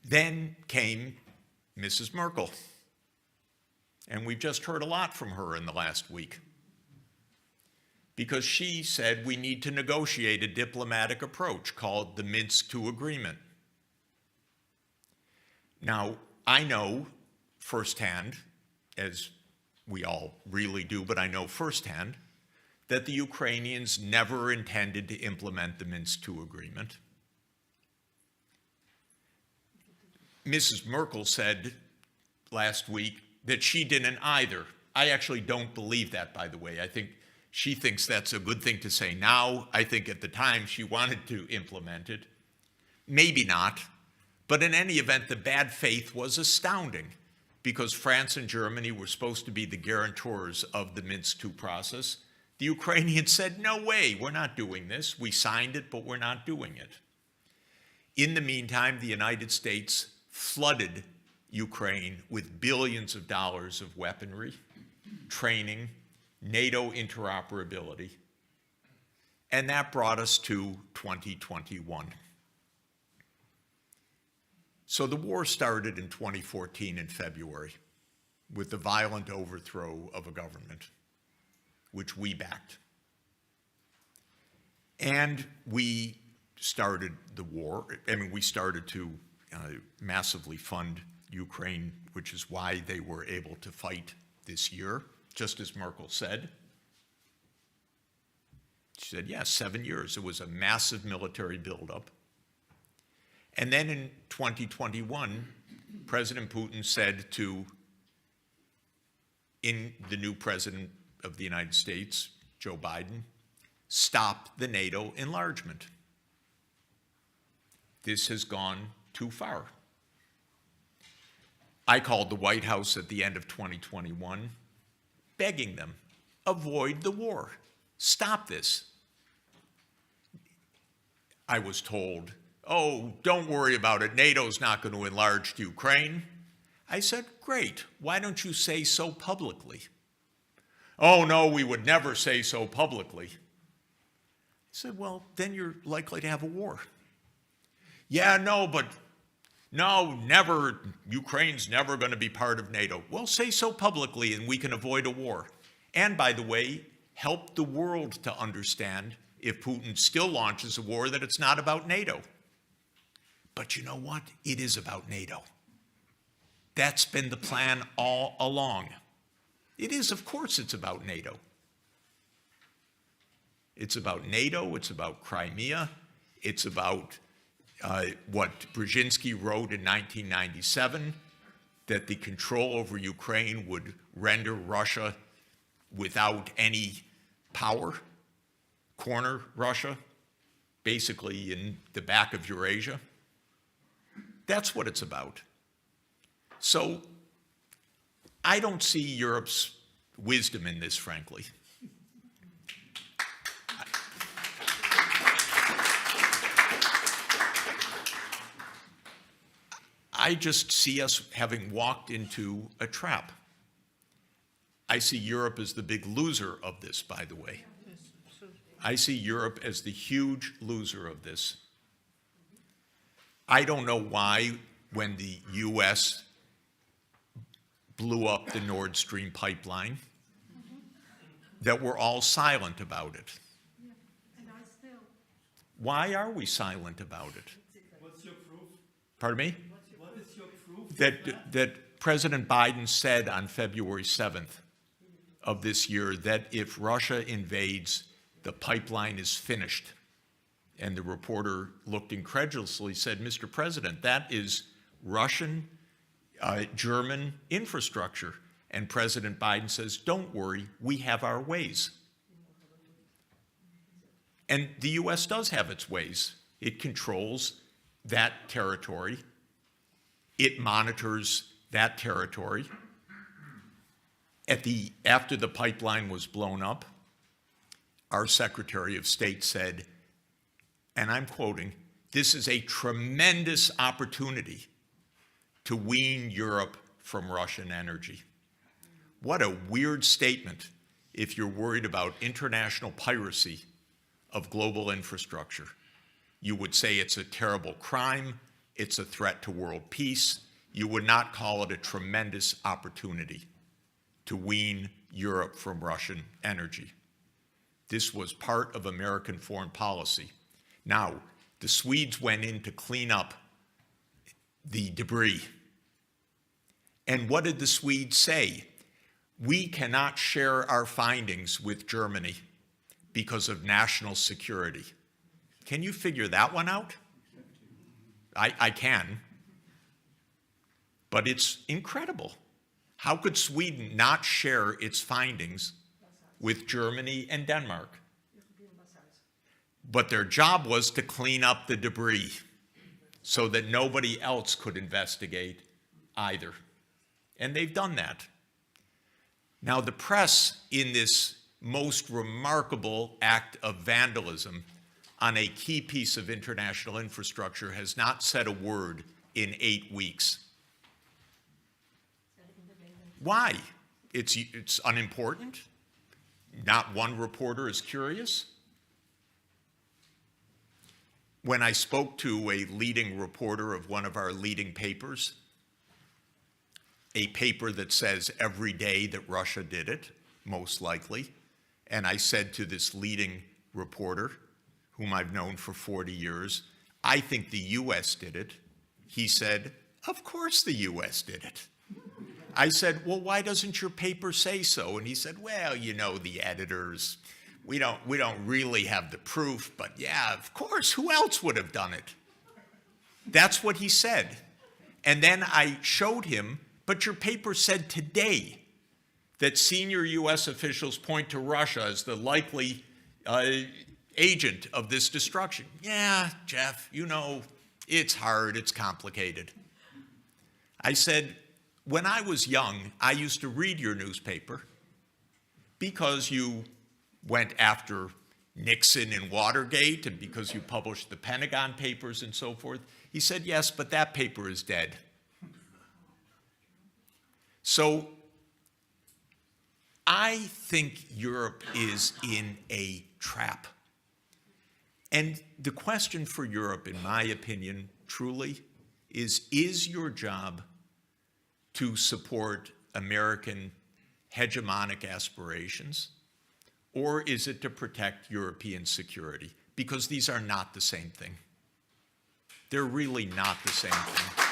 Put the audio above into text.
Then came Mrs. Merkel. And we've just heard a lot from her in the last week. Because she said we need to negotiate a diplomatic approach called the Minsk II Agreement. Now, I know firsthand, as we all really do, but I know firsthand, that the Ukrainians never intended to implement the Minsk II Agreement. Mrs. Merkel said last week that she didn't either. I actually don't believe that, by the way. I think she thinks that's a good thing to say now. I think at the time she wanted to implement it. Maybe not. But in any event, the bad faith was astounding because France and Germany were supposed to be the guarantors of the Minsk II process. The Ukrainians said, no way, we're not doing this. We signed it, but we're not doing it. In the meantime, the United States flooded Ukraine with billions of dollars of weaponry, training, NATO interoperability, and that brought us to 2021. So the war started in 2014 in February with the violent overthrow of a government, which we backed. And we started the war. I mean, we started to massively fund Ukraine, which is why they were able to fight this year, just as Merkel said. She said, yes, 7 years. It was a massive military buildup. And then in 2021, President Putin said to the new president of the United States, Joe Biden, stop the NATO enlargement. This has gone too far. I called the White House at the end of 2021, begging them, avoid the war, stop this. I was told, oh, don't worry about it, NATO's not going to enlarge Ukraine. I said, great, why don't you say so publicly? Oh, no, we would never say so publicly. I said, well, then you're likely to have a war. Yeah, no, but no, never, Ukraine's never going to be part of NATO. Well, say so publicly and we can avoid a war. And by the way, help the world to understand, if Putin still launches a war, that it's not about NATO. But you know what? It is about NATO. That's been the plan all along. It is, of course, it's about NATO. It's about NATO, it's about Crimea, it's about what Brzezinski wrote in 1997, that the control over Ukraine would render Russia without any power, corner Russia, basically in the back of Eurasia. That's what it's about. So I don't see Europe's wisdom in this, frankly. I just see us having walked into a trap. I see Europe as the big loser of this, by the way. I see Europe as the huge loser of this. I don't know why, when the U.S. blew up the Nord Stream pipeline, that we're all silent about it. Why are we silent about it? What's your proof? Pardon me? What is your proof? That President Biden said on February 7th of this year that if Russia invades, the pipeline is finished. And the reporter looked incredulously, said, Mr. President, that is Russian, German infrastructure. And President Biden says, don't worry, we have our ways. And the U.S. does have its ways. It controls that territory. It monitors that territory. After the pipeline was blown up, our Secretary of State said, and I'm quoting, this is a tremendous opportunity to wean Europe from Russian energy. What a weird statement if you're worried about international piracy of global infrastructure. You would say it's a terrible crime, it's a threat to world peace. You would not call it a tremendous opportunity to wean Europe from Russian energy. This was part of American foreign policy. Now, the Swedes went in to clean up the debris. And what did the Swedes say? We cannot share our findings with Germany because of national security. Can you figure that one out? I can. But it's incredible. How could Sweden not share its findings with Germany and Denmark? But their job was to clean up the debris so that nobody else could investigate either. And they've done that. Now, the press, in this most remarkable act of vandalism on a key piece of international infrastructure, has not said a word in 8 weeks. Why? It's unimportant? Not one reporter is curious? When I spoke to a leading reporter of one of our leading papers, a paper that says every day that Russia did it, most likely, and I said to this leading reporter, whom I've known for 40 years, I think the US did it. He said, of course the US did it. I said, well, why doesn't your paper say so? And he said, well, you know, the editors, we don't really have the proof, but yeah, of course, who else would have done it? That's what he said. And then I showed him, but your paper said today that senior US officials point to Russia as the likely agent of this destruction. Yeah, Jeff, you know, it's hard, it's complicated. I said, when I was young, I used to read your newspaper because you went after Nixon in Watergate and because you published the Pentagon Papers and so forth. He said, yes, but that paper is dead. So I think Europe is in a trap. And the question for Europe, in my opinion, truly, is your job to support American hegemonic aspirations, or is it to protect European security? Because these are not the same thing. They're really not the same thing.